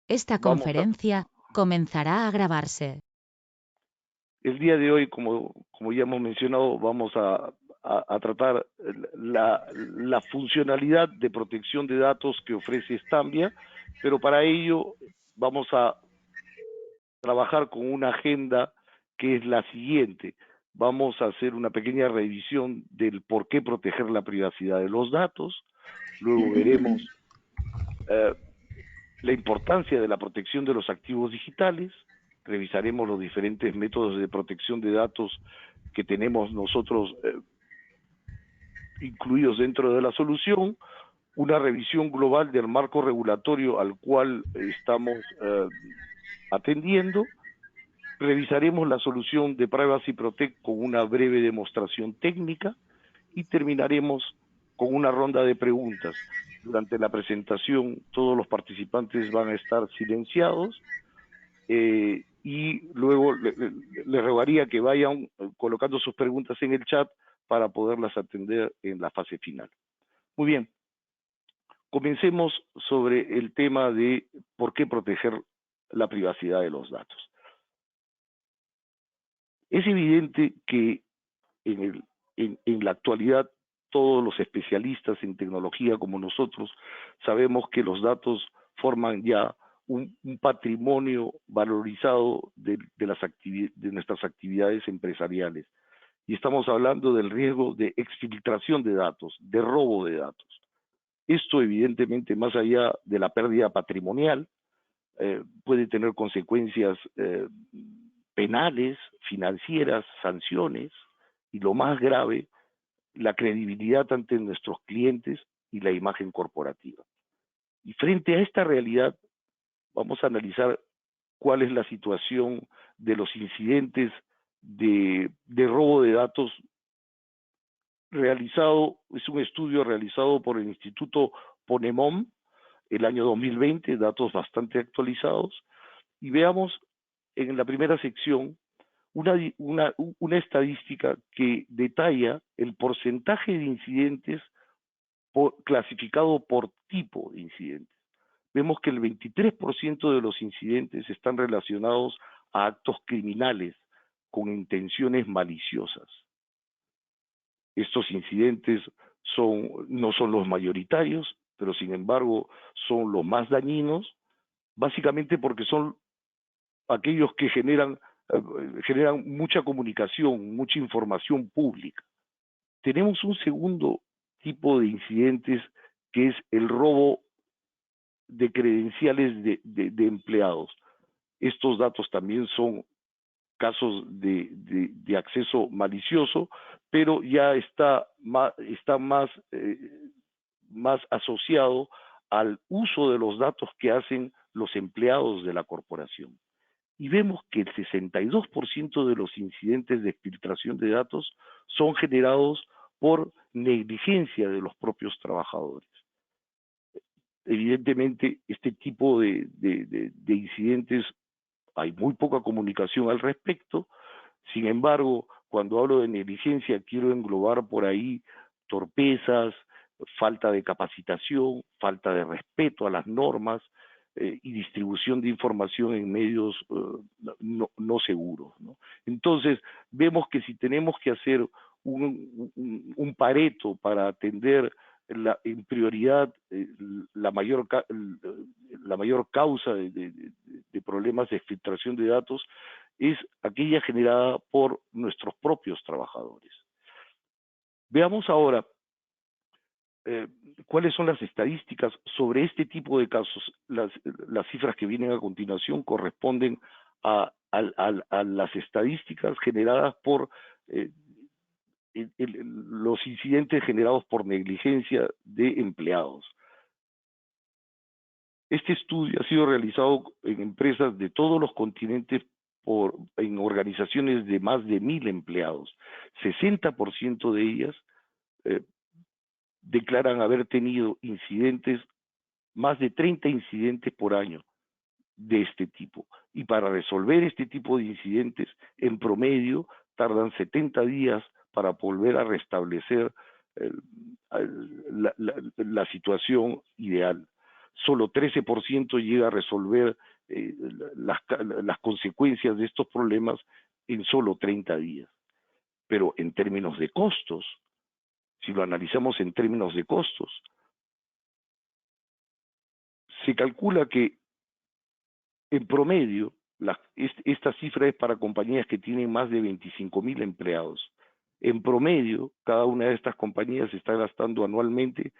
Esta Vamos a, conferencia comenzará a grabarse. el día de hoy, como ya hemos mencionado, vamos a tratar la funcionalidad de protección de datos que ofrece Stambia, pero para ello vamos a trabajar con una agenda que es la siguiente. Vamos a hacer una pequeña revisión del por qué proteger la privacidad de los datos. Luego veremos eh, la importancia de la protección de los activos digitales. Revisaremos los diferentes métodos de protección de datos que tenemos nosotros incluidos dentro de la solución, una revisión global del marco regulatorio al cual estamos atendiendo. Revisaremos la solución de Privacy Protect con una breve demostración técnica y terminaremos con una ronda de preguntas. Durante la presentación todos los participantes van a estar silenciados y luego les rogaría que vayan colocando sus preguntas en el chat para poderlas atender en la fase final. Muy bien, comencemos sobre el tema de por qué proteger la privacidad de los datos. Es evidente que en la actualidad todos los especialistas en tecnología como nosotros sabemos que los datos forman ya un patrimonio valorizado de nuestras actividades empresariales. Y estamos hablando del riesgo de exfiltración de datos, de robo de datos. Esto evidentemente, más allá de la pérdida patrimonial, puede tener consecuencias penales, financieras, sanciones, y lo más grave, la credibilidad ante nuestros clientes y la imagen corporativa. Y frente a esta realidad, vamos a analizar cuál es la situación de los incidentes de robo de datos realizado, es un estudio realizado por el Instituto Ponemon el año 2020, datos bastante actualizados, y veamos en la primera sección una estadística que detalla el porcentaje de incidentes clasificado por tipo de incidentes. Vemos que el 23% de los incidentes están relacionados a actos criminales con intenciones maliciosas. Estos incidentes no son los mayoritarios, pero sin embargo son los más dañinos, básicamente porque son aquellos que generan mucha comunicación, mucha información pública. Tenemos un segundo tipo de incidentes que es el robo de credenciales de empleados. Estos datos también son casos de acceso malicioso, pero ya está más asociado al uso de los datos que hacen los empleados de la corporación. Y vemos que el 62% de los incidentes de filtración de datos son generados por negligencia de los propios trabajadores. Evidentemente, este tipo de incidentes hay muy poca comunicación al respecto. Sin embargo, cuando hablo de negligencia, quiero englobar por ahí torpezas, falta de capacitación, falta de respeto a las normas y distribución de información en medios no seguros, ¿no? Entonces, vemos que si tenemos que hacer un pareto para atender en prioridad la mayor causa de problemas de filtración de datos es aquella generada por nuestros propios trabajadores. Veamos ahora eh, cuáles son las estadísticas sobre este tipo de casos. Las cifras que vienen a continuación corresponden a las estadísticas generadas por eh, los incidentes generados por negligencia de empleados. Este estudio ha sido realizado en empresas de todos los continentes en organizaciones de más de 1.000 empleados. 60% de ellas eh, declaran haber tenido incidentes, más de 30 incidentes por año de este tipo. Y para resolver este tipo de incidentes, en promedio, tardan 70 días para volver a restablecer la situación ideal. solo 13% llega a resolver las consecuencias de estos problemas en solo 30 días. Pero en términos de costos, si lo analizamos en términos de costos, se calcula que en promedio, esta cifra es para compañías que tienen más de 25.000 empleados. En promedio, cada una de estas compañías está gastando anualmente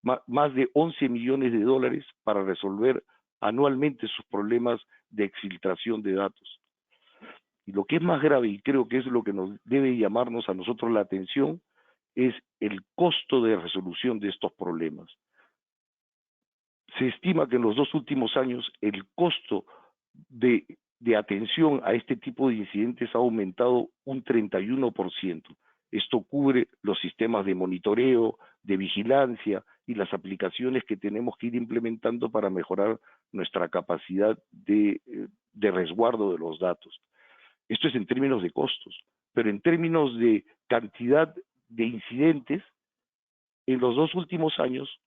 más de 11 millones de dólares para resolver anualmente sus problemas de exfiltración de datos. Y lo que es más grave, y creo que es lo que nos debe llamarnos a nosotros la atención, es el costo de resolución de estos problemas. Se estima que en los 2 últimos años el costo de atención a este tipo de incidentes ha aumentado un 31%. Esto cubre los sistemas de monitoreo, de vigilancia y las aplicaciones que tenemos que ir implementando para mejorar nuestra capacidad de resguardo de los datos. Esto es en términos de costos, pero en términos de cantidad de incidentes, en los 2 últimos años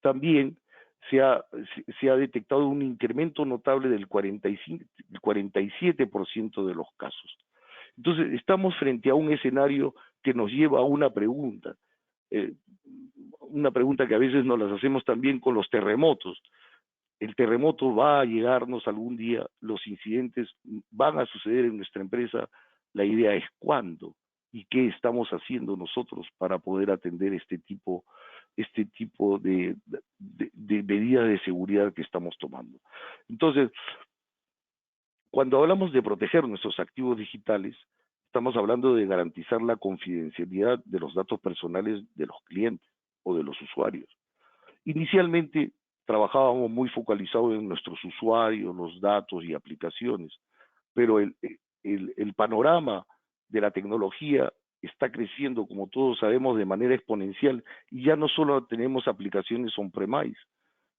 también se ha detectado un incremento notable del 47% de los casos. Entonces, estamos frente a un escenario que nos lleva a una pregunta que a veces nos las hacemos también con los terremotos. El terremoto va a llegarnos algún día, los incidentes van a suceder en nuestra empresa, la idea es cuándo y qué estamos haciendo nosotros para poder atender este tipo de medidas de seguridad que estamos tomando. Entonces, cuando hablamos de proteger nuestros activos digitales, estamos hablando de garantizar la confidencialidad de los datos personales de los clientes o de los usuarios. Inicialmente trabajábamos muy focalizados en nuestros usuarios, los datos y aplicaciones, pero el panorama de la tecnología está creciendo, como todos sabemos, de manera exponencial, y ya no solo tenemos aplicaciones on-premise,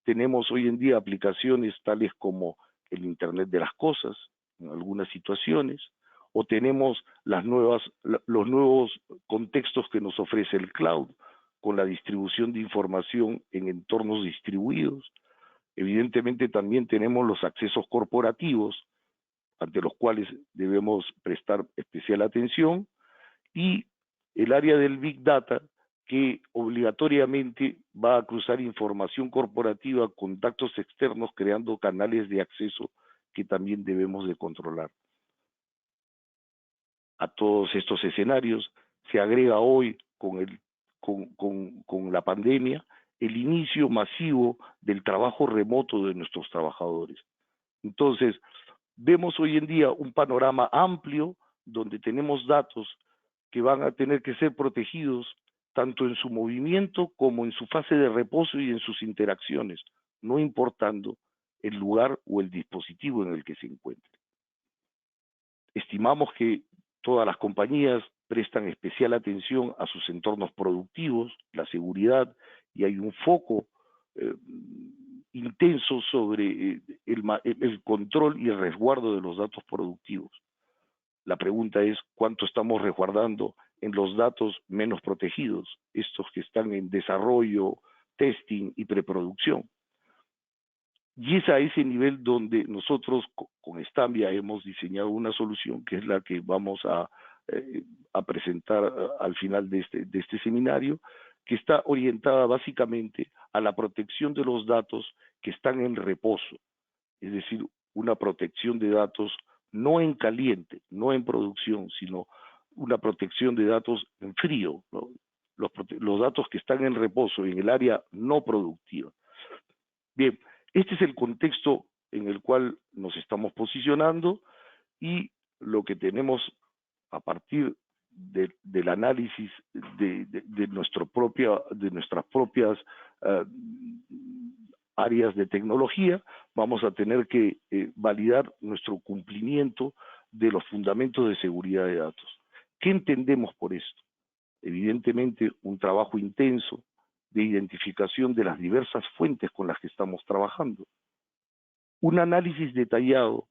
tenemos hoy en día aplicaciones tales como el Internet de las Cosas, en algunas situaciones, o tenemos los nuevos contextos que nos ofrece el cloud, con la distribución de información en entornos distribuidos. Evidentemente también tenemos los accesos corporativos, ante los cuales debemos prestar especial atención, y el área del Big Data, que obligatoriamente va a cruzar información corporativa con datos externos, creando canales de acceso que también debemos de controlar. A todos estos escenarios se agrega hoy con la pandemia el inicio masivo del trabajo remoto de nuestros trabajadores. Entonces, vemos hoy en día un panorama amplio donde tenemos datos que van a tener que ser protegidos tanto en su movimiento como en su fase de reposo y en sus interacciones, no importando el lugar o el dispositivo en el que se encuentre. Estimamos que todas las compañías prestan especial atención a sus entornos productivos, la seguridad, y hay un foco intenso sobre el control y el resguardo de los datos productivos. La pregunta es cuánto estamos resguardando en los datos menos protegidos, estos que están en desarrollo, testing y preproducción. Y es a ese nivel donde nosotros con Stambia hemos diseñado una solución que es la que vamos a presentar al final de este seminario, que está orientada básicamente a la protección de los datos que están en reposo, es decir, una protección de datos no en caliente, no en producción, sino una protección de datos en frío, ¿no? Los datos que están en reposo, en el área no productiva. Bien, este es el contexto en el cual nos estamos posicionando, y lo que tenemos a partir del análisis de nuestras propias áreas de tecnología, vamos a tener que validar nuestro cumplimiento de los fundamentos de seguridad de datos. ¿Qué entendemos por esto? Evidentemente, un trabajo intenso de identificación de las diversas fuentes con las que estamos trabajando. Un análisis detallado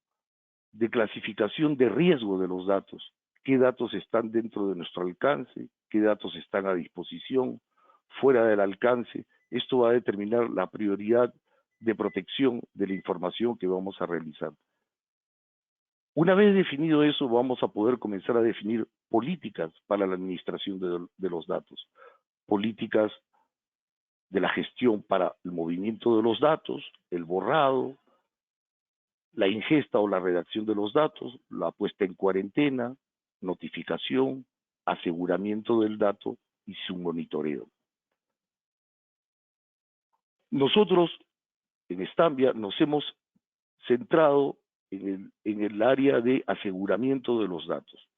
de clasificación de riesgo de los datos. ¿Qué datos están dentro de nuestro alcance? ¿Qué datos están a disposición? Fuera del alcance, Esto va a determinar la prioridad de protección de la información que vamos a realizar. Una vez definido eso, vamos a poder comenzar a definir políticas para la administración de los datos, políticas de la gestión para el movimiento de los datos, el borrado, la ingesta o la redacción de los datos, la puesta en cuarentena, notificación, aseguramiento del dato y su monitoreo. Nosotros en Stambia nos hemos centrado en el área de aseguramiento de los datos,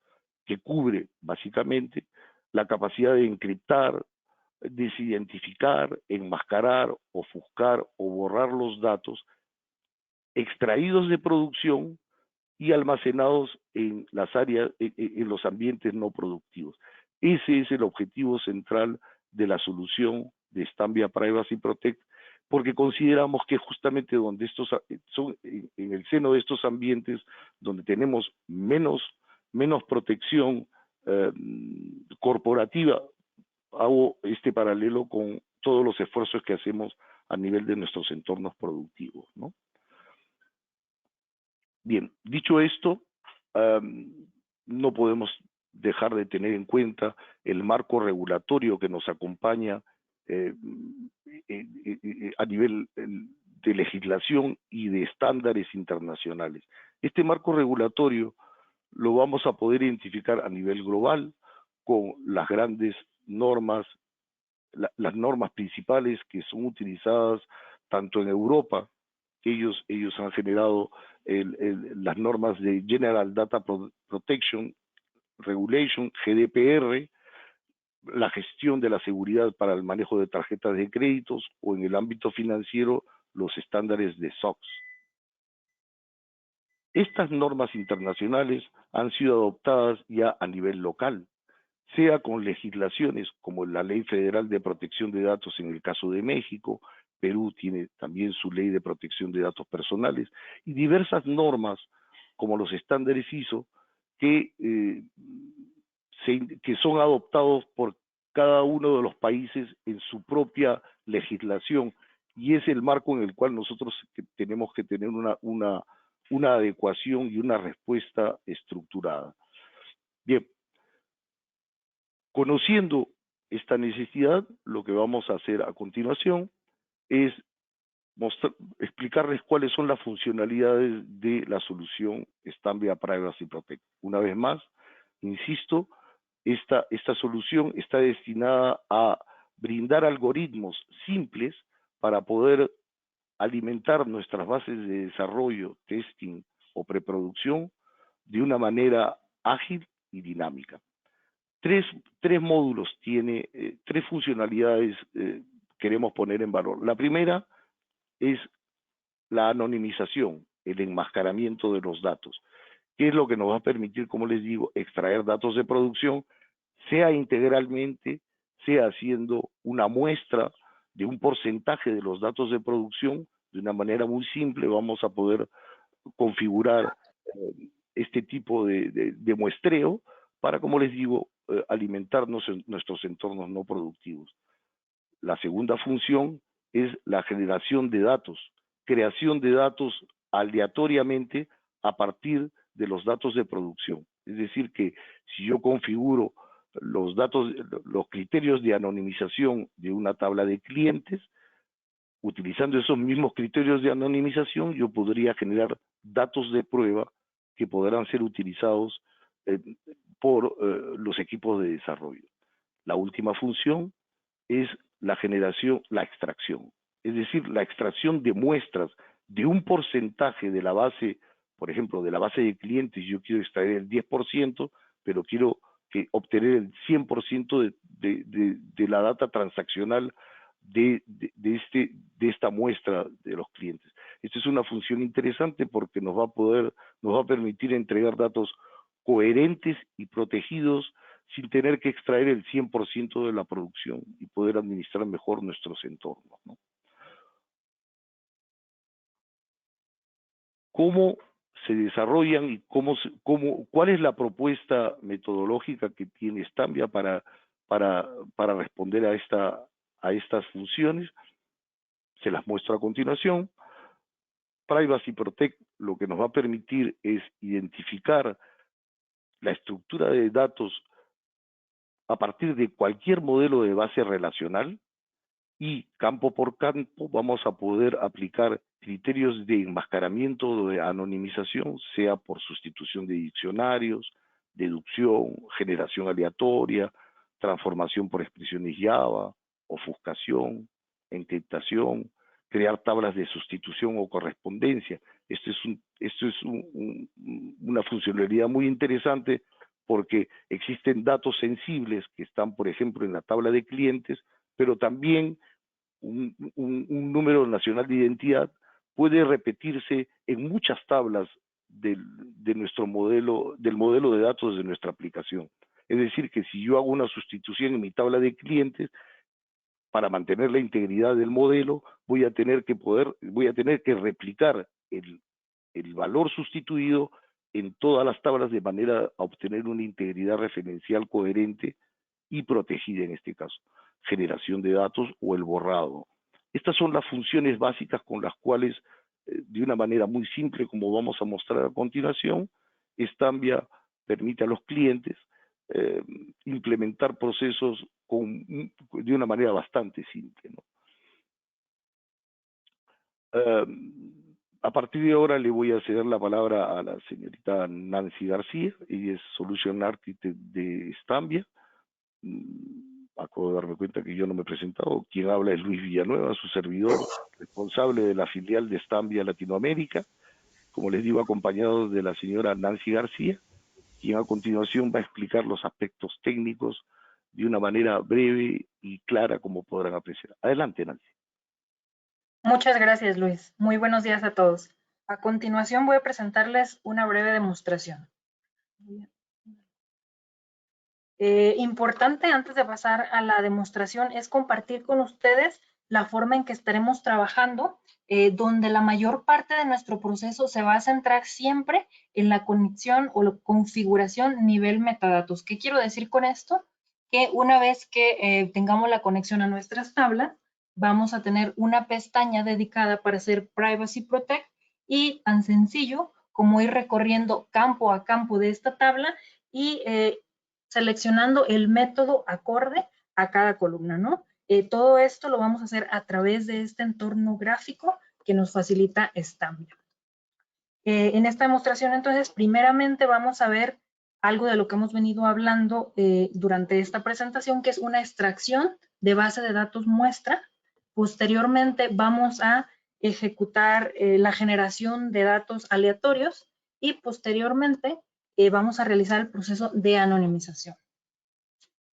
que cubre básicamente la capacidad de encriptar, desidentificar, enmascarar, ofuscar o borrar los datos extraídos de producción y almacenados en las áreas, en los ambientes no productivos. Ese es el objetivo central de la solución de Stambia Privacy Protect, porque consideramos que justamente donde estos son en el seno de estos ambientes donde tenemos menos protección corporativa. Hago este paralelo con todos los esfuerzos que hacemos a nivel de nuestros entornos productivos, ¿no? Bien, dicho esto, no podemos dejar de tener en cuenta el marco regulatorio que nos acompaña a nivel de legislación y de estándares internacionales. Este marco regulatorio lo vamos a poder identificar a nivel global con las grandes normas, las normas principales que son utilizadas tanto en Europa, que ellos han generado las normas de General Data Protection Regulation, GDPR, la gestión de la seguridad para el manejo de tarjetas de créditos o en el ámbito financiero los estándares de SOX. Estas normas internacionales han sido adoptadas ya a nivel local, sea con legislaciones como la Ley Federal de Protección de Datos en el caso de México, Perú tiene también su Ley de Protección de Datos Personales, y diversas normas como los estándares ISO que son adoptados por cada uno de los países en su propia legislación, y es el marco en el cual nosotros tenemos que tener una adecuación y una respuesta estructurada. Bien, conociendo esta necesidad, lo que vamos a hacer a continuación es explicarles cuáles son las funcionalidades de la solución Stambia Privacy Protect. Una vez más, insisto, esta solución está destinada a brindar algoritmos simples para poder alimentar nuestras bases de desarrollo, testing o preproducción de una manera ágil y dinámica. Tres módulos tiene, tres funcionalidades queremos poner en valor. La primera es la anonimización, el enmascaramiento de los datos, que es lo que nos va a permitir, como les digo, extraer datos de producción, sea integralmente, sea haciendo una muestra de un porcentaje de los datos de producción. De una manera muy simple vamos a poder configurar este tipo de muestreo para, como les digo, alimentarnos en nuestros entornos no productivos. La segunda función es la generación de datos, creación de datos aleatoriamente a partir de los datos de producción. Es decir, que si yo configuro los datos, los criterios de anonimización de una tabla de clientes, utilizando esos mismos criterios de anonimización, yo podría generar datos de prueba que podrán ser utilizados por los equipos de desarrollo. La última función es la generación, la extracción, es decir, la extracción de muestras de un porcentaje de la base, por ejemplo, de la base de clientes. Yo quiero extraer el 10%, pero quiero obtener el 100% de la data transaccional de esta muestra de los clientes. Esta es una función interesante porque nos va a permitir entregar datos coherentes y protegidos sin tener que extraer el 100% de la producción y poder administrar mejor nuestros entornos, ¿no? ¿Cómo se desarrollan y cuál es la propuesta metodológica que tiene Stambia para responder a a estas funciones. Se las muestro a continuación. Privacy Protect lo que nos va a permitir es identificar la estructura de datos a partir de cualquier modelo de base relacional, y campo por campo vamos a poder aplicar criterios de enmascaramiento o de anonimización, sea por sustitución de diccionarios, deducción, generación aleatoria, transformación por expresiones Java, ofuscación, encriptación, crear tablas de sustitución o correspondencia. Esto es una funcionalidad muy interesante porque existen datos sensibles que están, por ejemplo, en la tabla de clientes, pero también un número nacional de identidad puede repetirse en muchas tablas de nuestro modelo, del modelo de datos de nuestra aplicación. Es decir, que si yo hago una sustitución en mi tabla de clientes, para mantener la integridad del modelo, voy a tener que replicar el valor sustituido en todas las tablas de manera a obtener una integridad referencial coherente y protegida en este caso, generación de datos o el borrado. Estas son las funciones básicas con las cuales, de una manera muy simple, como vamos a mostrar a continuación, Stambia permite a los clientes implementar procesos de una manera bastante simple, ¿no? A partir de ahora le voy a ceder la palabra a la señorita Nancy García, ella es Solution Architect de Stambia. Acabo de darme cuenta que yo no me he presentado. Quien habla es Luis Villanueva, su servidor, responsable de la filial de Stambia Latinoamérica, como les digo, acompañado de la señora Nancy García, quien a continuación va a explicar los aspectos técnicos de una manera breve y clara, como podrán apreciar. Adelante, Nancy. Muchas gracias, Luis. Muy buenos días a todos. A continuación voy a presentarles una breve demostración. Importante antes de pasar a la demostración es compartir con ustedes la forma en que estaremos trabajando, donde la mayor parte de nuestro proceso se va a centrar siempre en la conexión o la configuración nivel metadatos. ¿Qué quiero decir con esto? Que una vez que tengamos la conexión a nuestras tablas, vamos a tener una pestaña dedicada para hacer Privacy Protect y tan sencillo como ir recorriendo campo a campo de esta tabla y seleccionando el método acorde a cada columna, ¿no? Todo esto lo vamos a hacer a través de este entorno gráfico que nos facilita Stambia. En esta demostración, entonces, primeramente vamos a ver algo de lo que hemos venido hablando durante esta presentación, que es una extracción de base de datos muestra. Posteriormente vamos a ejecutar la generación de datos aleatorios y posteriormente vamos a realizar el proceso de anonimización.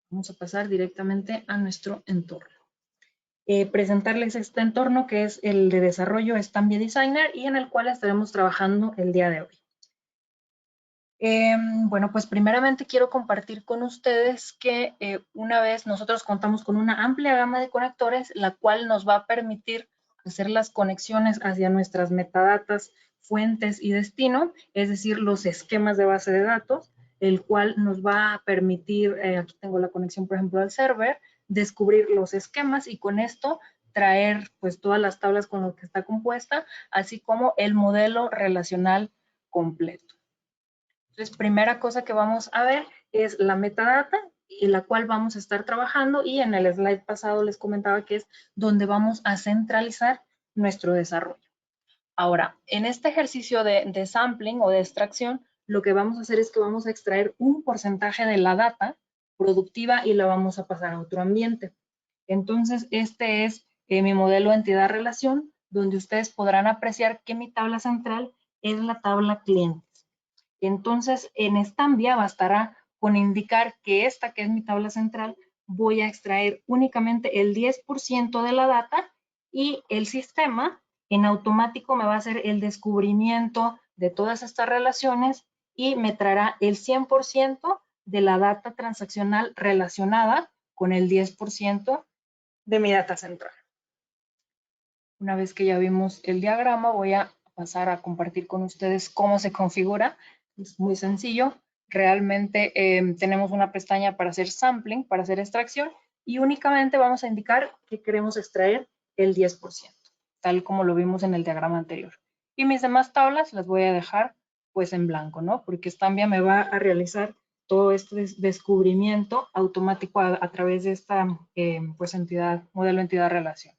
Vamos a pasar directamente a nuestro entorno. Presentarles este entorno que es el de desarrollo Stambia Designer y en el cual estaremos trabajando el día de hoy. Bueno, pues primeramente quiero compartir con ustedes que una vez nosotros contamos con una amplia gama de conectores, la cual nos va a permitir hacer las conexiones hacia nuestras metadatas, fuentes y destino, es decir, los esquemas de base de datos, el cual nos va a permitir, aquí tengo la conexión por ejemplo al server, descubrir los esquemas y con esto traer pues todas las tablas con las que está compuesta, así como el modelo relacional completo. Entonces, primera cosa que vamos a ver es la metadata, en la cual vamos a estar trabajando y en el slide pasado les comentaba que es donde vamos a centralizar nuestro desarrollo. Ahora, en este ejercicio de sampling o de extracción, lo que vamos a hacer es que vamos a extraer un porcentaje de la data productiva y la vamos a pasar a otro ambiente. Entonces, este es mi modelo entidad-relación, donde ustedes podrán apreciar que mi tabla central es la tabla clientes. Entonces, en Stambia bastará con indicar que esta, que es mi tabla central, voy a extraer únicamente el 10% de la data y el sistema en automático me va a hacer el descubrimiento de todas estas relaciones y me traerá el 100% de la data transaccional relacionada con el 10% de mi data central. Una vez que ya vimos el diagrama, voy a pasar a compartir con ustedes cómo se configura. Es muy sencillo. Realmente tenemos una pestaña para hacer sampling, para hacer extracción, y únicamente vamos a indicar que queremos extraer el 10%, tal como lo vimos en el diagrama anterior. Y mis demás tablas las voy a dejar pues en blanco, ¿no? Porque Stambia me va a realizar todo este descubrimiento automático a través de esta pues modelo entidad-relación.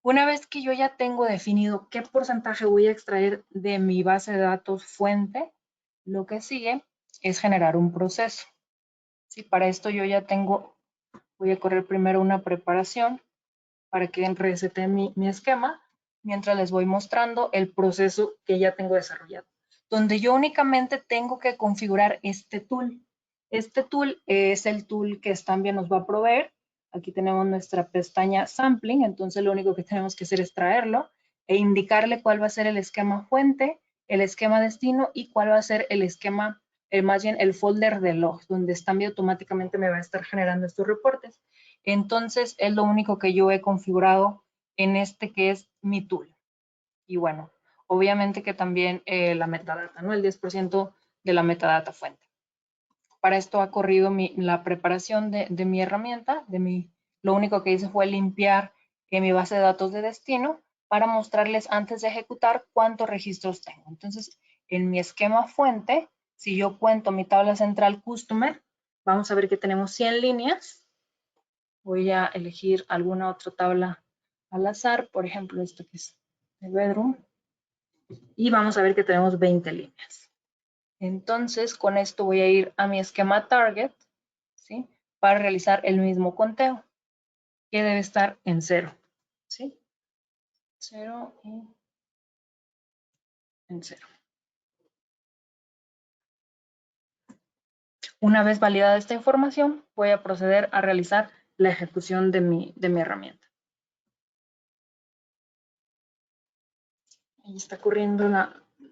Una vez que yo ya tengo definido qué porcentaje voy a extraer de mi base de datos fuente, lo que sigue es generar un proceso. ¿Sí? Para esto yo ya voy a correr primero una preparación para que resete mi esquema, mientras les voy mostrando el proceso que ya tengo desarrollado, donde yo únicamente tengo que configurar este tool. Este tool es el tool que Stambia nos va a proveer. Aquí tenemos nuestra pestaña Sampling, entonces lo único que tenemos que hacer es traerlo e indicarle cuál va a ser el esquema fuente, el esquema destino y cuál va a ser el esquema, más bien el folder de logs, donde Stambia automáticamente me va a estar generando estos reportes. Entonces es lo único que yo he configurado en este que es mi tool. Y bueno, obviamente que también la metadata, ¿no? El 10% de la metadata fuente. Para esto ha corrido la preparación de mi herramienta, lo único que hice fue limpiar mi base de datos de destino para mostrarles antes de ejecutar cuántos registros tengo. Entonces, en mi esquema fuente, si yo cuento mi tabla central Customer, vamos a ver que tenemos 100 líneas. Voy a elegir alguna otra tabla al azar, por ejemplo, esto que es el bedroom. Y vamos a ver que tenemos 20 líneas. Entonces, con esto voy a ir a mi esquema target, ¿sí? Para realizar el mismo conteo, que debe estar en 0, ¿sí? 0 y en 0. Una vez validada esta información, voy a proceder a realizar la ejecución de mi herramienta. Ahí está corriendo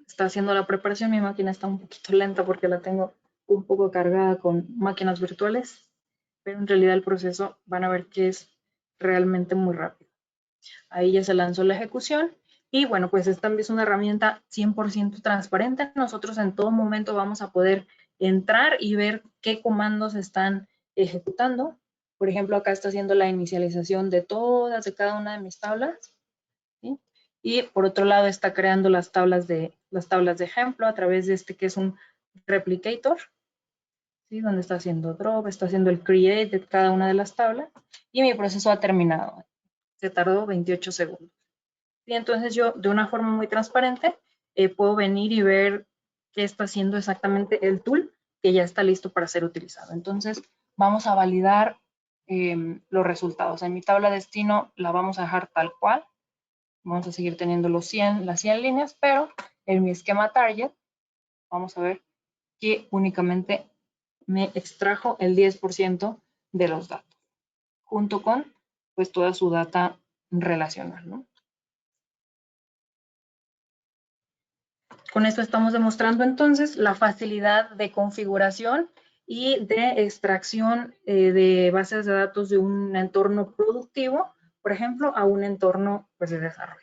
está haciendo la preparación. Mi máquina está un poquito lenta porque la tengo un poco cargada con máquinas virtuales, pero en realidad el proceso van a ver que es realmente muy rápido. Ahí ya se lanzó la ejecución y bueno, pues esta es una herramienta 100% transparente. Nosotros en todo momento vamos a poder entrar y ver qué comandos están ejecutando. Por ejemplo, acá está haciendo la inicialización de cada una de mis tablas, ¿sí? Y por otro lado está creando las tablas de ejemplo a través de este que es un replicator, ¿sí? Donde está haciendo drop, está haciendo el create de cada una de las tablas y mi proceso ha terminado. Se tardó 28 segundos. Y entonces yo, de una forma muy transparente, puedo venir y ver qué está haciendo exactamente el tool que ya está listo para ser utilizado. Entonces, vamos a validar los resultados. En mi tabla destino la vamos a dejar tal cual. Vamos a seguir teniendo las 100 líneas, pero en mi esquema target, vamos a ver que únicamente me extrajo el 10% de los datos, junto con pues toda su data relacional, ¿no? Con esto estamos demostrando entonces la facilidad de configuración y de extracción de bases de datos de un entorno productivo, por ejemplo, a un entorno pues, de desarrollo.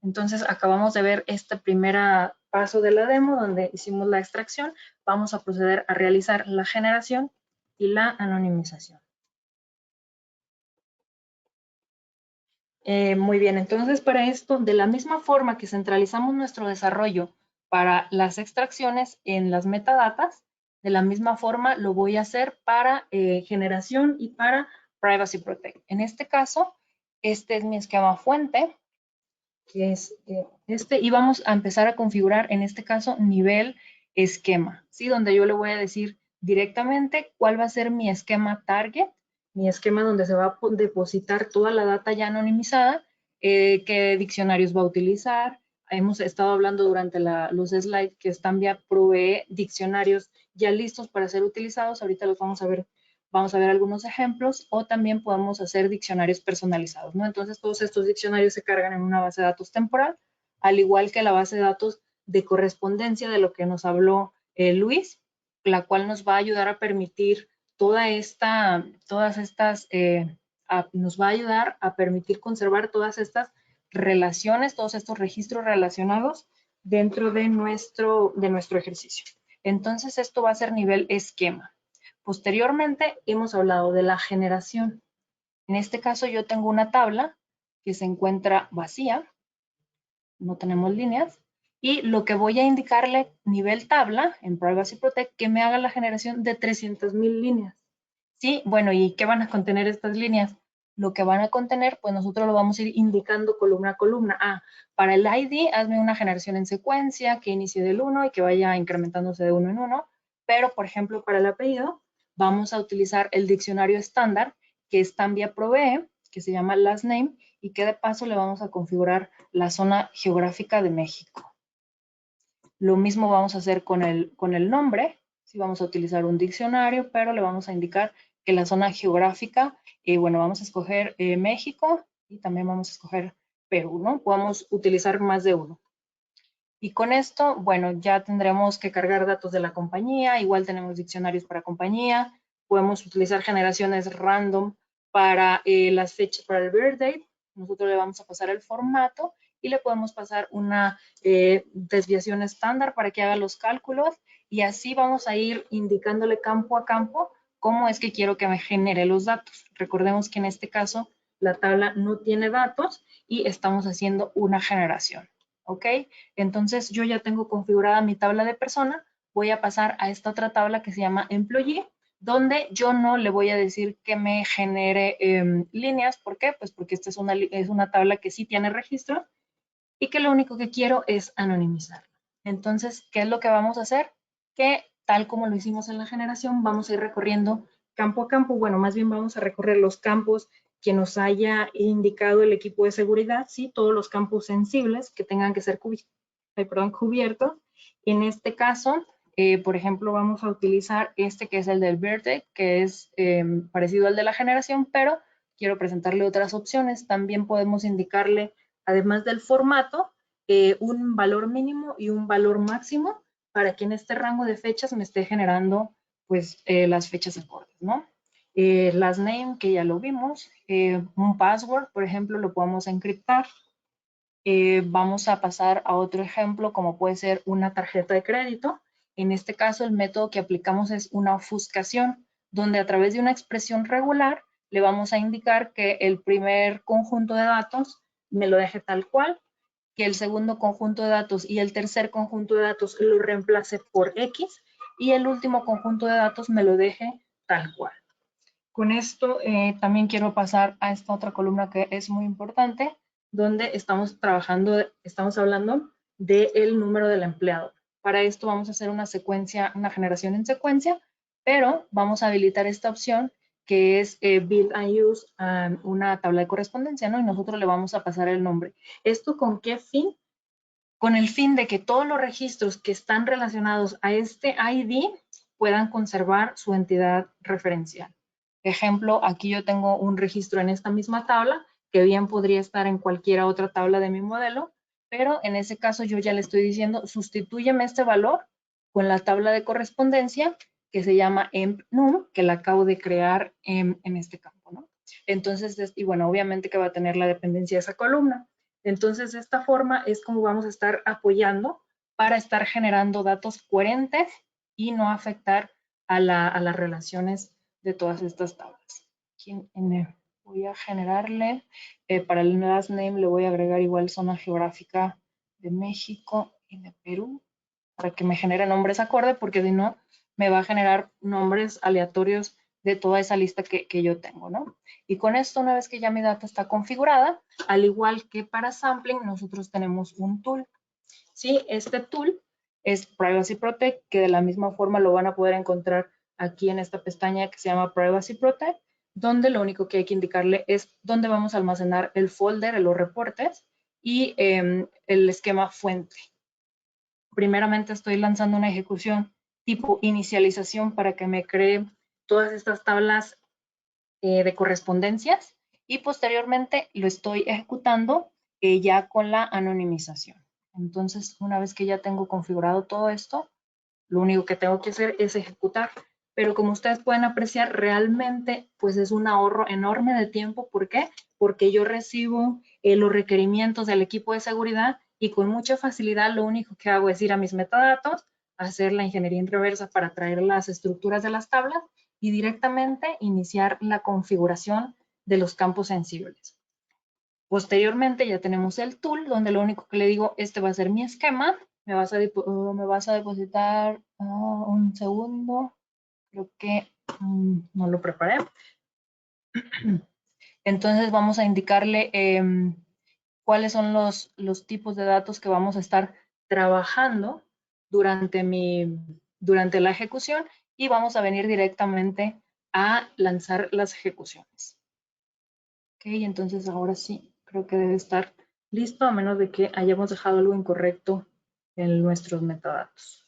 Entonces, acabamos de ver este primer paso de la demo donde hicimos la extracción. Vamos a proceder a realizar la generación y la anonimización. Muy bien, entonces para esto, de la misma forma que centralizamos nuestro desarrollo para las extracciones en las metadatas, de la misma forma lo voy a hacer para generación y para Privacy Protect. En este caso, este es mi esquema fuente, que es este, y vamos a empezar a configurar, en este caso, nivel esquema, ¿sí? Donde yo le voy a decir directamente cuál va a ser mi esquema target, mi esquema donde se va a depositar toda la data ya anonimizada, qué diccionarios va a utilizar. Hemos estado hablando durante los slides que Stambia provee diccionarios ya listos para ser utilizados. Ahorita los vamos a ver algunos ejemplos, o también podemos hacer diccionarios personalizados, ¿no? Entonces, todos estos diccionarios se cargan en una base de datos temporal, al igual que la base de datos de correspondencia de lo que nos habló Luis, la cual nos va a ayudar a permitir nos va a ayudar a permitir conservar todas estas relaciones, todos estos registros relacionados dentro de nuestro ejercicio. Entonces, esto va a ser nivel esquema. Posteriormente hemos hablado de la generación. En este caso yo tengo una tabla que se encuentra vacía, no tenemos líneas, y lo que voy a indicarle nivel tabla en Privacy Protect que me haga la generación de 300,000 líneas. Sí, bueno, ¿y qué van a contener estas líneas? Lo que van a contener, pues nosotros lo vamos a ir indicando columna a columna. Ah, para el ID, hazme una generación en secuencia que inicie del 1 y que vaya incrementándose de 1 en 1. Pero, por ejemplo, para el apellido, vamos a utilizar el diccionario estándar que Stambia provee, que se llama last name, y que de paso le vamos a configurar la zona geográfica de México. Lo mismo vamos a hacer con el nombre. Sí, vamos a utilizar un diccionario, pero le vamos a indicar que la zona geográfica, bueno, vamos a escoger México y también vamos a escoger Perú, ¿no? Podemos utilizar más de uno. Y con esto, bueno, ya tendremos que cargar datos de la compañía, igual tenemos diccionarios para compañía, podemos utilizar generaciones random para las fechas, para el birth date. Nosotros le vamos a pasar el formato y le podemos pasar una desviación estándar para que haga los cálculos y así vamos a ir indicándole campo a campo cómo es que quiero que me genere los datos. Recordemos que en este caso la tabla no tiene datos y estamos haciendo una generación. ¿Ok? Entonces yo ya tengo configurada mi tabla de persona, voy a pasar a esta otra tabla que se llama Employee, donde yo no le voy a decir que me genere líneas. ¿Por qué? Pues porque esta es una tabla que sí tiene registro y que lo único que quiero es anonimizarla. Entonces, ¿qué es lo que vamos a hacer? Que tal como lo hicimos en la generación, vamos a ir recorriendo campo a campo. Bueno, más bien vamos a recorrer los campos que nos haya indicado el equipo de seguridad, ¿sí? Todos los campos sensibles que tengan que ser cubiertos. En este caso, por ejemplo, vamos a utilizar este que es el del birthday, que es parecido al de la generación, pero quiero presentarle otras opciones. También podemos indicarle, además del formato, un valor mínimo y un valor máximo para que en este rango de fechas me esté generando pues las fechas acordes, ¿no? Last name, que ya lo vimos, un password, por ejemplo, lo podemos encriptar. Vamos a pasar a otro ejemplo, como puede ser una tarjeta de crédito. En este caso, el método que aplicamos es una ofuscación, donde a través de una expresión regular le vamos a indicar que el primer conjunto de datos me lo deje tal cual, que el segundo conjunto de datos y el tercer conjunto de datos lo reemplace por X y el último conjunto de datos me lo deje tal cual. Con esto también quiero pasar a esta otra columna que es muy importante, donde estamos hablando del número del empleado. Para esto vamos a hacer una generación en secuencia, pero vamos a habilitar esta opción que es Build and Use, una tabla de correspondencia, ¿no? Y nosotros le vamos a pasar el nombre. ¿Esto con qué fin? Con el fin de que todos los registros que están relacionados a este ID puedan conservar su entidad referencial. Ejemplo, aquí yo tengo un registro en esta misma tabla, que bien podría estar en cualquier otra tabla de mi modelo, pero en ese caso yo ya le estoy diciendo, sustitúyeme este valor con la tabla de correspondencia que se llama empNum, que la acabo de crear en este campo, ¿no? Entonces, y bueno, obviamente que va a tener la dependencia de esa columna. Entonces, de esta forma es como vamos a estar apoyando para estar generando datos coherentes y no afectar a las relaciones de todas estas tablas. Aquí voy a generarle, para el last name le voy a agregar igual zona geográfica de México y de Perú, para que me genere nombres acorde, porque si no, me va a generar nombres aleatorios de toda esa lista que yo tengo, ¿no? Y con esto, una vez que ya mi data está configurada, al igual que para sampling, nosotros tenemos un tool. Sí, este tool es Privacy Protect, que de la misma forma lo van a poder encontrar aquí en esta pestaña que se llama Privacy Protect, donde lo único que hay que indicarle es dónde vamos a almacenar el folder, los reportes y el esquema fuente. Primeramente estoy lanzando una ejecución tipo inicialización para que me cree todas estas tablas de correspondencias y posteriormente lo estoy ejecutando ya con la anonimización. Entonces, una vez que ya tengo configurado todo esto, lo único que tengo que hacer es ejecutar. Pero como ustedes pueden apreciar, realmente pues es un ahorro enorme de tiempo. ¿Por qué? Porque yo recibo los requerimientos del equipo de seguridad y con mucha facilidad lo único que hago es ir a mis metadatos, hacer la ingeniería en reversa para traer las estructuras de las tablas y directamente iniciar la configuración de los campos sensibles. Posteriormente ya tenemos el tool, donde lo único que le digo, este va a ser mi esquema. Me vas a depositar un segundo. Creo que no lo preparé. Entonces vamos a indicarle cuáles son los tipos de datos que vamos a estar trabajando durante la ejecución y vamos a venir directamente a lanzar las ejecuciones. Ok, entonces ahora sí, creo que debe estar listo, a menos de que hayamos dejado algo incorrecto en nuestros metadatos.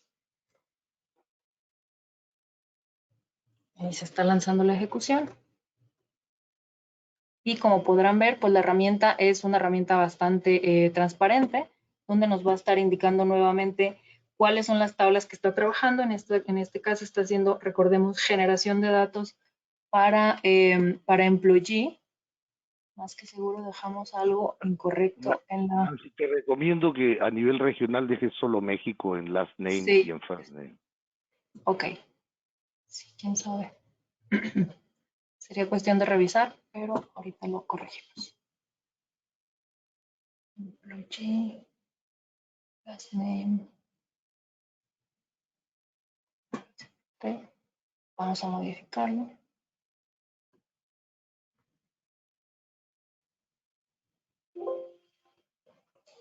Ahí se está lanzando la ejecución. Y como podrán ver, pues la herramienta es una herramienta bastante transparente, donde nos va a estar indicando nuevamente cuáles son las tablas que está trabajando. En este caso está haciendo, recordemos, generación de datos para employee. Más que seguro dejamos algo incorrecto en la... Nancy, te recomiendo que a nivel regional dejes solo México en last name Sí. y en first name. Ok. Sí, quién sabe. Sería cuestión de revisar, pero ahorita lo corregimos. Employee, last name. Okay. Vamos a modificarlo.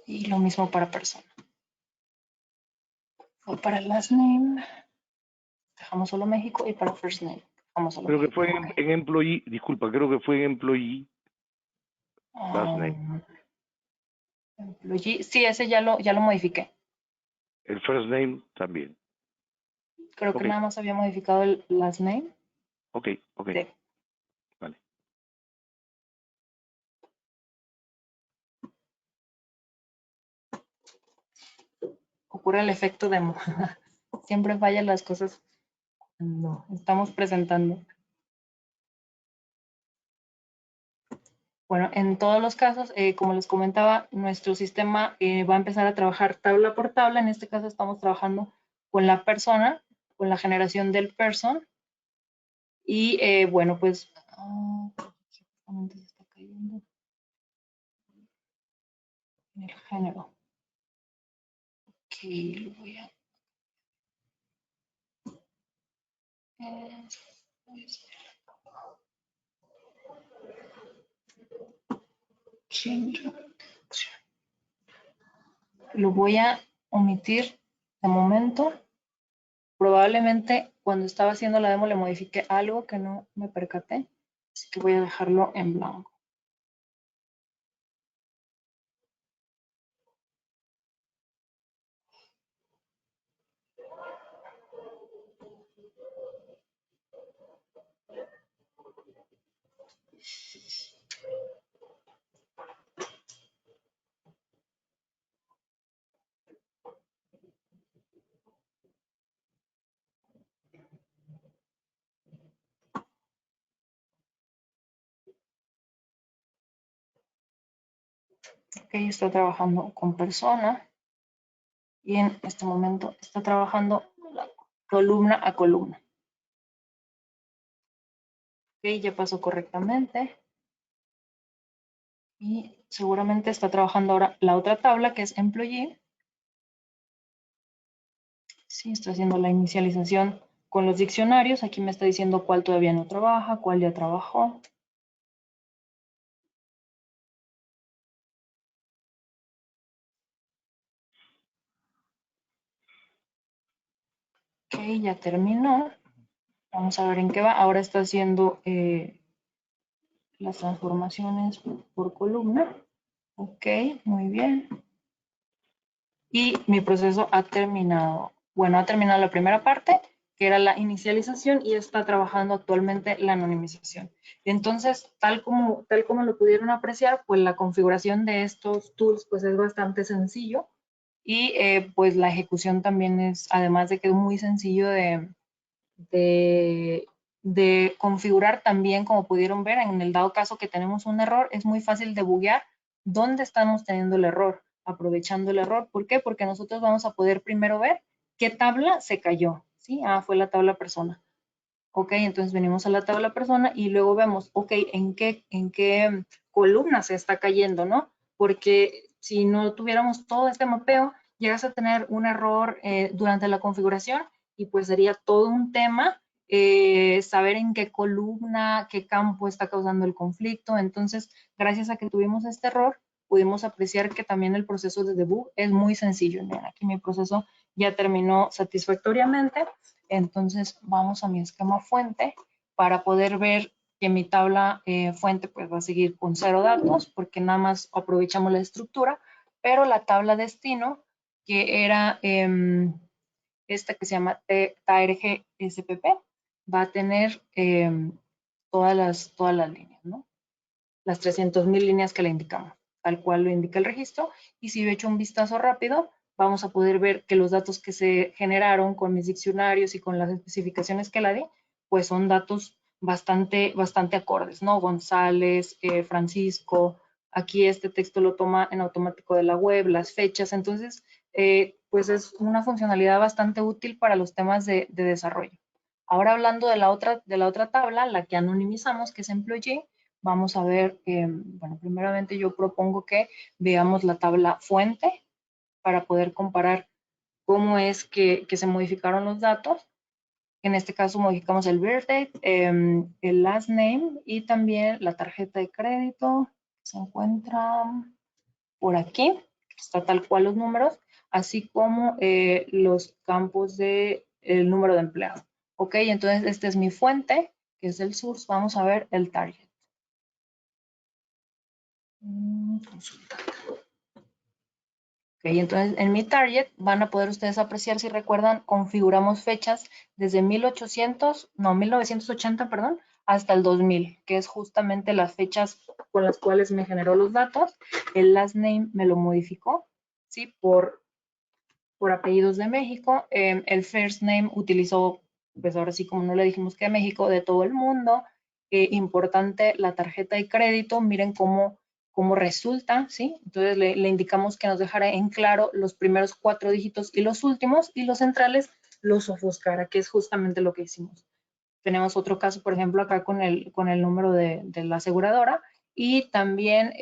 Y lo mismo para persona. Fue para last name. Dejamos solo México y para first name. Dejamos solo Creo que México. fue en employee, disculpa, creo que fue en employee last name. Employee, sí, ese ya lo modifiqué. El first name también. Creo que nada más había modificado el last name. Ok. Sí. Vale. Ocurre el efecto demo. Siempre fallan las cosas cuando estamos presentando. Bueno, en todos los casos, como les comentaba, nuestro sistema va a empezar a trabajar tabla por tabla. En este caso estamos trabajando con la persona, con la generación del person. Y bueno, pues justamente se está cayendo en el género. Ok, lo voy a... Lo voy a omitir de momento. Probablemente cuando estaba haciendo la demo le modifiqué algo que no me percaté. Así que voy a dejarlo en blanco. Ok, está trabajando con persona. Y en este momento está trabajando columna a columna. Ok, ya pasó correctamente. Y seguramente está trabajando ahora la otra tabla que es employee. Sí, está haciendo la inicialización con los diccionarios. Aquí me está diciendo cuál todavía no trabaja, cuál ya trabajó. Ok, ya terminó. Vamos a ver en qué va. Ahora está haciendo las transformaciones por columna. Ok, muy bien. Y mi proceso ha terminado. Bueno, ha terminado la primera parte, que era la inicialización, y está trabajando actualmente la anonimización. Entonces, tal como lo pudieron apreciar, pues la configuración de estos tools pues es bastante sencillo y pues la ejecución también es, además de que es muy sencillo de configurar también, como pudieron ver, en el dado caso que tenemos un error, es muy fácil de buguear dónde estamos teniendo el error, aprovechando el error. ¿Por qué? Porque nosotros vamos a poder primero ver qué tabla se cayó, ¿sí? Ah, fue la tabla persona. Ok, entonces venimos a la tabla persona y luego vemos, ok, en qué columna se está cayendo, ¿no? Porque si no tuviéramos todo este mapeo, llegas a tener un error durante la configuración y pues sería todo un tema saber en qué columna, qué campo está causando el conflicto. Entonces, gracias a que tuvimos este error, pudimos apreciar que también el proceso de debug es muy sencillo. Miren, aquí mi proceso ya terminó satisfactoriamente. Entonces vamos a mi esquema fuente para poder ver que mi tabla fuente pues va a seguir con 0 datos porque nada más aprovechamos la estructura, pero la tabla destino que era esta que se llama TARG SPP va a tener todas las líneas, ¿no? Las 300,000 líneas que le indicamos, tal cual lo indica el registro. Y si yo echo un vistazo rápido, vamos a poder ver que los datos que se generaron con mis diccionarios y con las especificaciones que la di, pues son datos bastante acordes, ¿no? González, Francisco, aquí este texto lo toma en automático de la web, las fechas, entonces, pues es una funcionalidad bastante útil para los temas de desarrollo. Ahora hablando de la otra tabla, la que anonimizamos, que es Employee, vamos a ver, bueno, primeramente yo propongo que veamos la tabla fuente para poder comparar cómo es que se modificaron los datos. En este caso modificamos el birth date, el last name y también la tarjeta de crédito. Se encuentra por aquí, está tal cual los números, así como los campos de el número de empleado. Ok, entonces esta es mi fuente, que es el source. Vamos a ver el target. Consulta. Ok, entonces en mi target van a poder ustedes apreciar, si recuerdan, configuramos fechas desde 1980, perdón, hasta el 2000, que es justamente las fechas con las cuales me generó los datos. El last name me lo modificó, ¿sí? Por apellidos de México. El first name utilizó, pues ahora sí, como no le dijimos que de México, de todo el mundo. Importante la tarjeta de crédito, miren cómo resulta, ¿sí? Entonces le indicamos que nos dejara en claro los primeros 4 dígitos y los últimos, y los centrales los ofuscara, que es justamente lo que hicimos. Tenemos otro caso, por ejemplo, acá con el número de la aseguradora, y también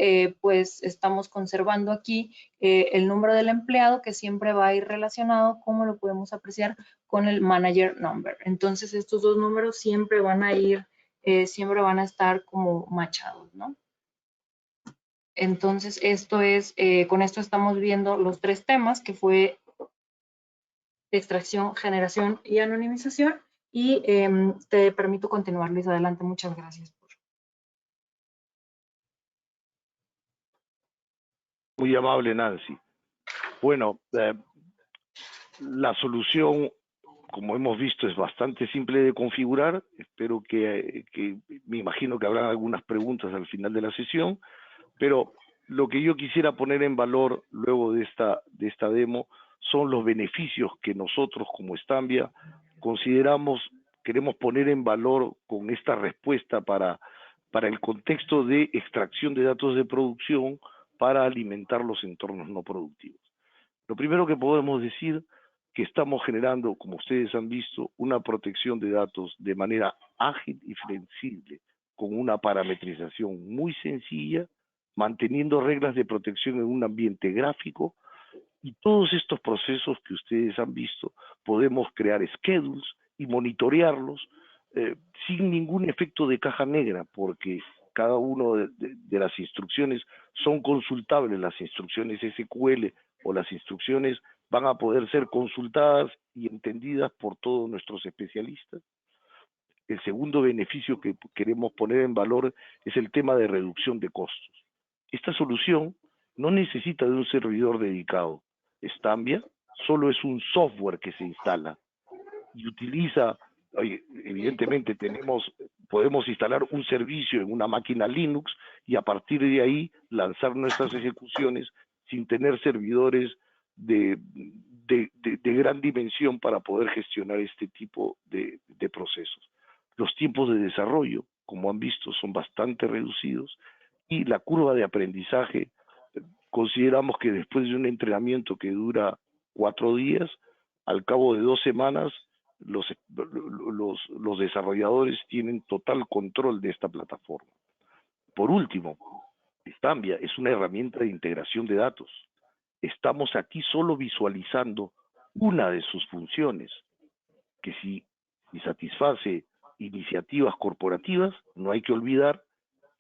pues estamos conservando aquí el número del empleado, que siempre va a ir relacionado, como lo podemos apreciar, con el manager number. Entonces estos dos números siempre van a ir, siempre van a estar como machados, ¿no? Entonces esto es, con esto estamos viendo los 3 temas, que fue extracción, generación y anonimización. Y te permito continuar, Luis, adelante. Muchas gracias. Muy amable, Nancy. Bueno, la solución, como hemos visto, es bastante simple de configurar. Espero que me imagino que habrá algunas preguntas al final de la sesión, pero lo que yo quisiera poner en valor luego de esta demo son los beneficios que nosotros como Estambia queremos poner en valor con esta respuesta para el contexto de extracción de datos de producción para alimentar los entornos no productivos. Lo primero que podemos decir que estamos generando, como ustedes han visto, una protección de datos de manera ágil y flexible, con una parametrización muy sencilla, manteniendo reglas de protección en un ambiente gráfico, y todos estos procesos que ustedes han visto, podemos crear schedules y monitorearlos sin ningún efecto de caja negra, porque cada una de las instrucciones son consultables, las instrucciones SQL o las instrucciones van a poder ser consultadas y entendidas por todos nuestros especialistas. El segundo beneficio que queremos poner en valor es el tema de reducción de costos. Esta solución no necesita de un servidor dedicado. Stambia solo es un software que se instala y utiliza, evidentemente podemos instalar un servicio en una máquina Linux y a partir de ahí lanzar nuestras ejecuciones sin tener servidores de gran dimensión para poder gestionar este tipo de procesos. Los tiempos de desarrollo, como han visto, son bastante reducidos y la curva de aprendizaje, consideramos que después de un entrenamiento que dura 4 días, al cabo de 2 semanas, los desarrolladores tienen total control de esta plataforma. Por último, Stambia es una herramienta de integración de datos. Estamos aquí solo visualizando una de sus funciones, que si satisface iniciativas corporativas, no hay que olvidar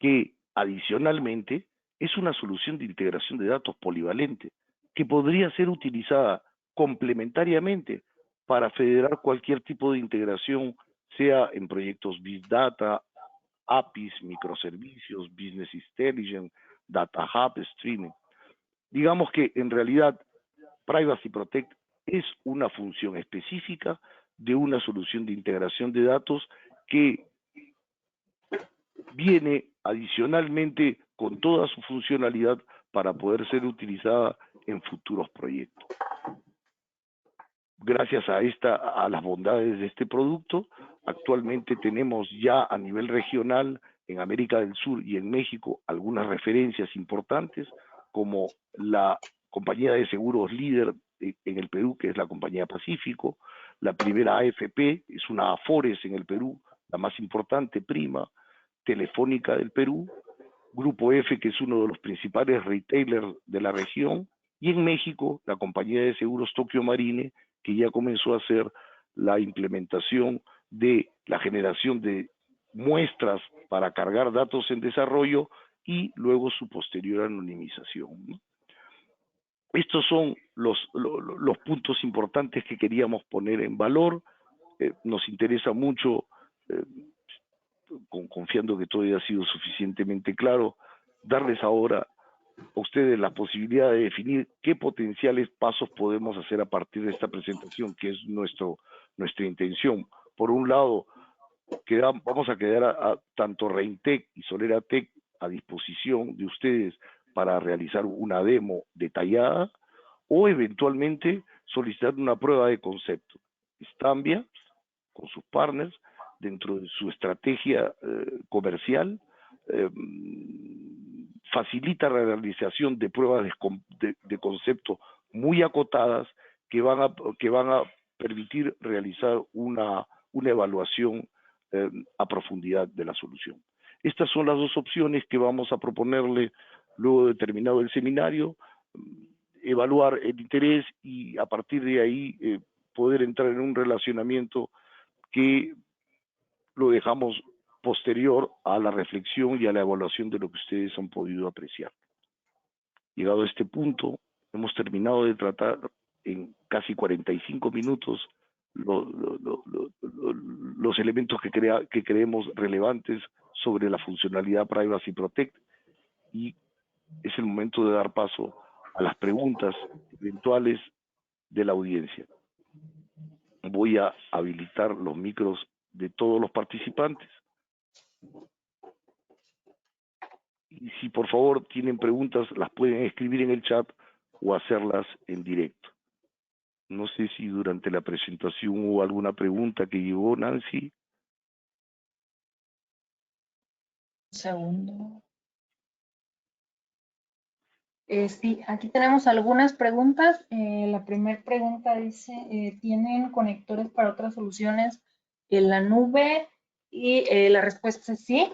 que adicionalmente es una solución de integración de datos polivalente que podría ser utilizada complementariamente para federar cualquier tipo de integración, sea en proyectos Big Data, APIs, microservicios, Business Intelligence, Data Hub, Streaming. Digamos que en realidad Privacy Protect es una función específica de una solución de integración de datos que viene adicionalmente con toda su funcionalidad para poder ser utilizada en futuros proyectos. Gracias a las bondades de este producto, actualmente tenemos ya a nivel regional en América del Sur y en México algunas referencias importantes, como la compañía de seguros líder en el Perú, que es la compañía Pacífico, la primera AFP, es una Afores en el Perú, la más importante, Prima, Telefónica del Perú, Grupo F, que es uno de los principales retailers de la región, y en México, la compañía de seguros Tokio Marine, que ya comenzó a hacer la implementación de la generación de muestras para cargar datos en desarrollo y luego su posterior anonimización, ¿no? Estos son los puntos importantes que queríamos poner en valor. Nos interesa mucho, confiando que todo haya sido suficientemente claro, darles ahora a ustedes la posibilidad de definir qué potenciales pasos podemos hacer a partir de esta presentación, que es nuestra intención. Por un lado, vamos a quedar tanto Reintec y Soleratec a disposición de ustedes para realizar una demo detallada o eventualmente solicitar una prueba de concepto. Stambia, con sus partners, dentro de su estrategia comercial, facilita la realización de pruebas de concepto muy acotadas que van a permitir realizar una evaluación a profundidad de la solución. Estas son las dos opciones que vamos a proponerle luego de terminado el seminario, evaluar el interés y a partir de ahí poder entrar en un relacionamiento que lo dejamos posterior a la reflexión y a la evaluación de lo que ustedes han podido apreciar. Llegado a este punto, hemos terminado de tratar en casi 45 minutos los elementos que creemos relevantes sobre la funcionalidad Privacy Protect y es el momento de dar paso a las preguntas eventuales de la audiencia. Voy a habilitar los micros de todos los participantes. Y si por favor tienen preguntas, las pueden escribir en el chat o hacerlas en directo. No sé si durante la presentación hubo alguna pregunta que llegó, Nancy. Un segundo. Sí, aquí tenemos algunas preguntas. La primera pregunta dice, ¿tienen conectores para otras soluciones en la nube? Y la respuesta es sí.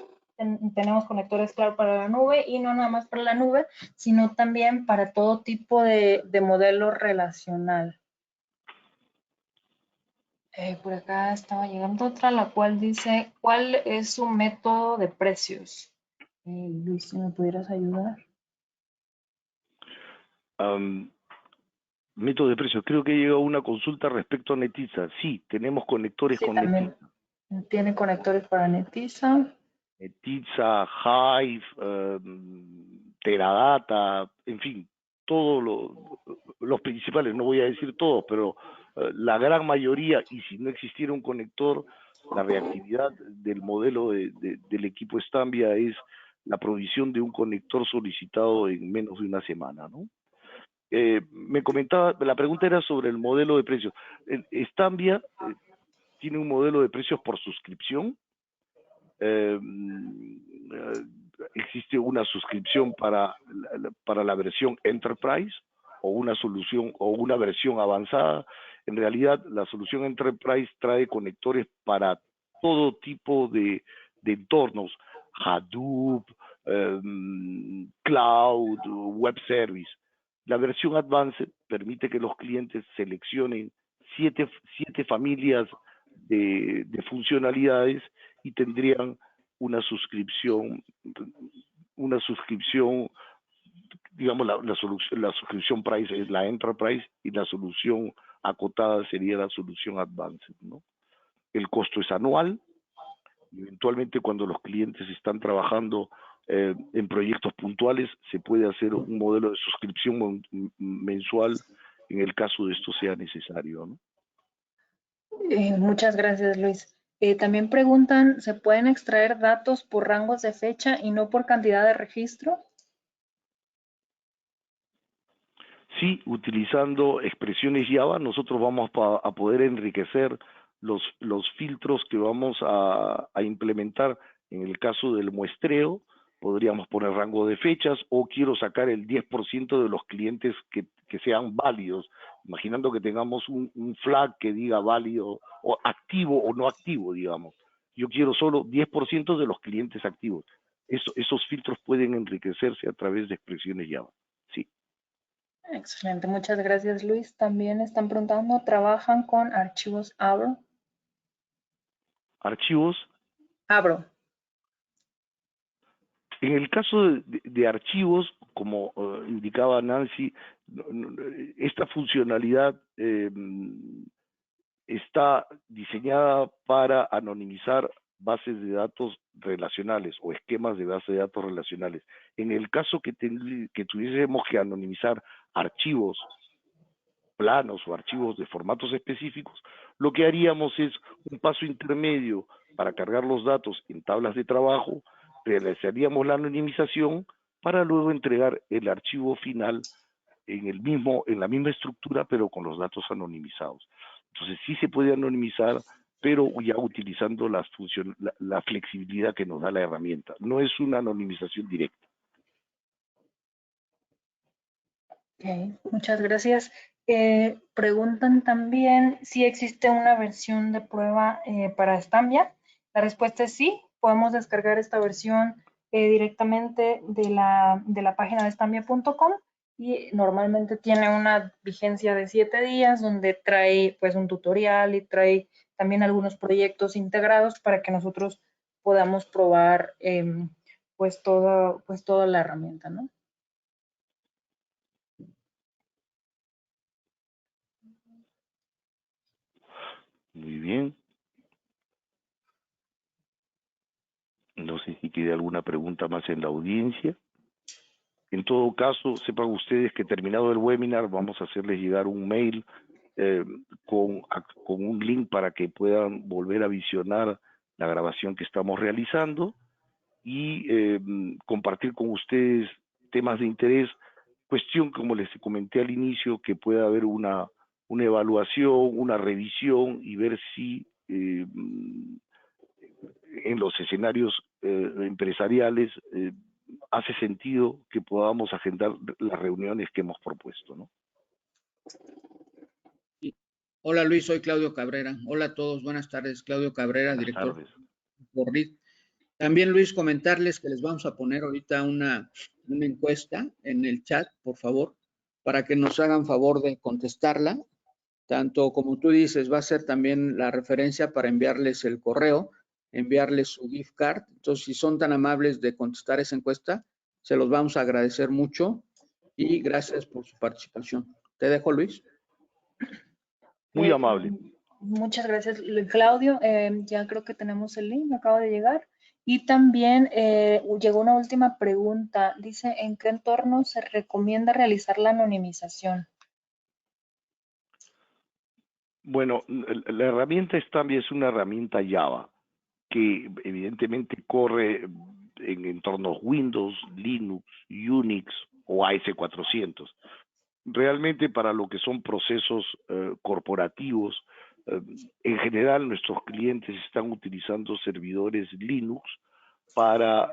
Tenemos conectores, claro, para la nube y no nada más para la nube, sino también para todo tipo de modelo relacional. Por acá estaba llegando otra, la cual dice, ¿cuál es su método de precios? Luis, si me pudieras ayudar. Método de precios. Creo que llegó una consulta respecto a Netizza. Sí, tenemos conectores Sí, con también Netizza. tiene conectores para Netizza. Netizza, Hive, Teradata, en fin, todos los principales, no voy a decir todos, pero la gran mayoría, y si no existiera un conector, la reactividad del modelo del equipo Stambia es la provisión de un conector solicitado en menos de una semana, ¿no? Me comentaba, la pregunta era sobre el modelo de precios. Stambia tiene un modelo de precios por suscripción. Existe una suscripción para la versión Enterprise, o una solución o una versión avanzada. En realidad, la solución Enterprise trae conectores para todo tipo de entornos, Hadoop, Cloud, Web Service. La versión Advanced permite que los clientes seleccionen siete familias de funcionalidades y tendrían una suscripción, digamos, la suscripción price es la Enterprise y la solución acotada sería la solución Advanced, ¿no? El costo es anual. Eventualmente, cuando los clientes están trabajando en proyectos puntuales, se puede hacer un modelo de suscripción mensual en el caso de esto sea necesario, ¿no? Muchas gracias, Luis. También preguntan, ¿se pueden extraer datos por rangos de fecha y no por cantidad de registro? Sí, utilizando expresiones Java, nosotros vamos a poder enriquecer los filtros que vamos a implementar. En el caso del muestreo, podríamos poner rango de fechas o quiero sacar el 10% de los clientes que sean válidos, imaginando que tengamos un flag que diga válido o activo o no activo, digamos. Yo quiero solo 10% de los clientes activos. Esos filtros pueden enriquecerse a través de expresiones Java. Sí. Excelente, muchas gracias, Luis. También están preguntando, ¿trabajan con archivos Avro? Archivos. Avro. En el caso de archivos, como indicaba Nancy, esta funcionalidad está diseñada para anonimizar bases de datos relacionales o esquemas de bases de datos relacionales. En el caso que tuviésemos que anonimizar archivos planos o archivos de formatos específicos, lo que haríamos es un paso intermedio para cargar los datos en tablas de trabajo, realizaríamos la anonimización para luego entregar el archivo final en la misma estructura, pero con los datos anonimizados. Entonces sí se puede anonimizar, pero ya utilizando la flexibilidad que nos da la herramienta. No es una anonimización directa. Okay, muchas gracias. Preguntan también si existe una versión de prueba para Stambia. La respuesta es sí. Podemos descargar esta versión directamente de la página de stambia.com y normalmente tiene una vigencia de 7 días donde trae pues un tutorial y trae también algunos proyectos integrados para que nosotros podamos probar pues toda la herramienta, ¿no? Muy bien. No sé si quede alguna pregunta más en la audiencia. En todo caso, sepan ustedes que terminado el webinar vamos a hacerles llegar un mail con un link para que puedan volver a visionar la grabación que estamos realizando y compartir con ustedes temas de interés, cuestión, como les comenté al inicio, que pueda haber una evaluación, una revisión y ver si en los escenarios empresariales hace sentido que podamos agendar las reuniones que hemos propuesto, ¿no? Hola Luis, soy Claudio Cabrera. Hola a todos, buenas tardes. Claudio Cabrera, Buenas director tardes. por RIT. También Luis, comentarles que les vamos a poner ahorita una encuesta en el chat, por favor, para que nos hagan favor de contestarla. Tanto como tú dices, va a ser también la referencia para enviarles el correo, enviarles su gift card. Entonces, si son tan amables de contestar esa encuesta, se los vamos a agradecer mucho y gracias por su participación. Te dejo, Luis. Muy amable. Muchas gracias, Claudio. Ya creo que tenemos el link, me acaba de llegar. Y también llegó una última pregunta. Dice, ¿en qué entorno se recomienda realizar la anonimización? Bueno, la herramienta Stambia es una herramienta Java que evidentemente corre en entornos Windows, Linux, Unix o AS400. Realmente para lo que son procesos corporativos, en general nuestros clientes están utilizando servidores Linux para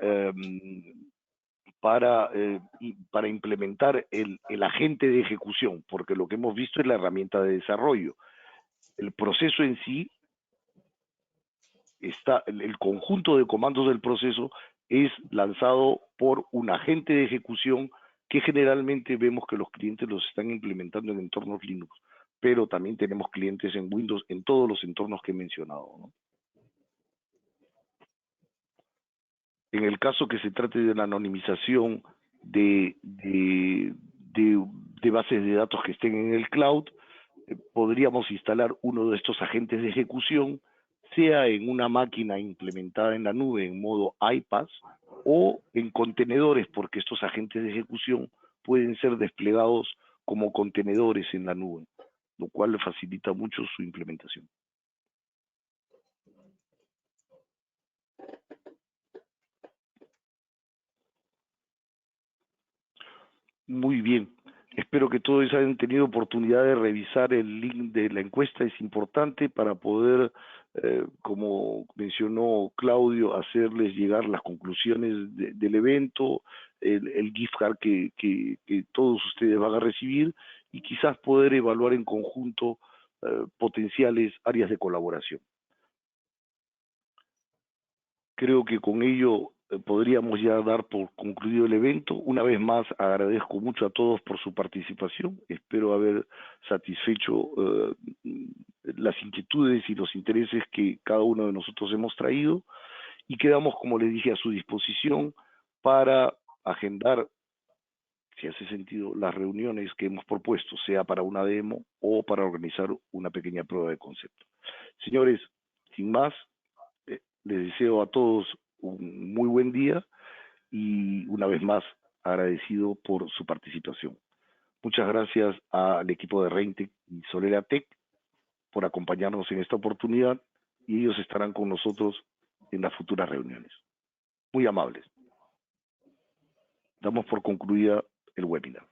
para implementar el agente de ejecución, porque lo que hemos visto es la herramienta de desarrollo. El proceso en sí está, el conjunto de comandos del proceso es lanzado por un agente de ejecución que generalmente vemos que los clientes los están implementando en entornos Linux, pero también tenemos clientes en Windows en todos los entornos que he mencionado, ¿no? En el caso que se trate de la anonimización de bases de datos que estén en el cloud, podríamos instalar uno de estos agentes de ejecución, sea en una máquina implementada en la nube en modo iPaaS o en contenedores, porque estos agentes de ejecución pueden ser desplegados como contenedores en la nube, lo cual facilita mucho su implementación. Muy bien. Espero que todos hayan tenido oportunidad de revisar el link de la encuesta. Es importante para poder, como mencionó Claudio, hacerles llegar las conclusiones del evento, el gift card que todos ustedes van a recibir y quizás poder evaluar en conjunto potenciales áreas de colaboración. Creo que con ello podríamos ya dar por concluido el evento. Una vez más agradezco mucho a todos por su participación. Espero haber satisfecho las inquietudes y los intereses que cada uno de nosotros hemos traído y quedamos, como les dije, a su disposición para agendar, si hace sentido, las reuniones que hemos propuesto, sea para una demo o para organizar una pequeña prueba de concepto. Señores, sin más, les deseo a todos un muy buen día y una vez más agradecido por su participación. Muchas gracias al equipo de Reintec y Solera Tech por acompañarnos en esta oportunidad y ellos estarán con nosotros en las futuras reuniones. Muy amables. Damos por concluida el webinar.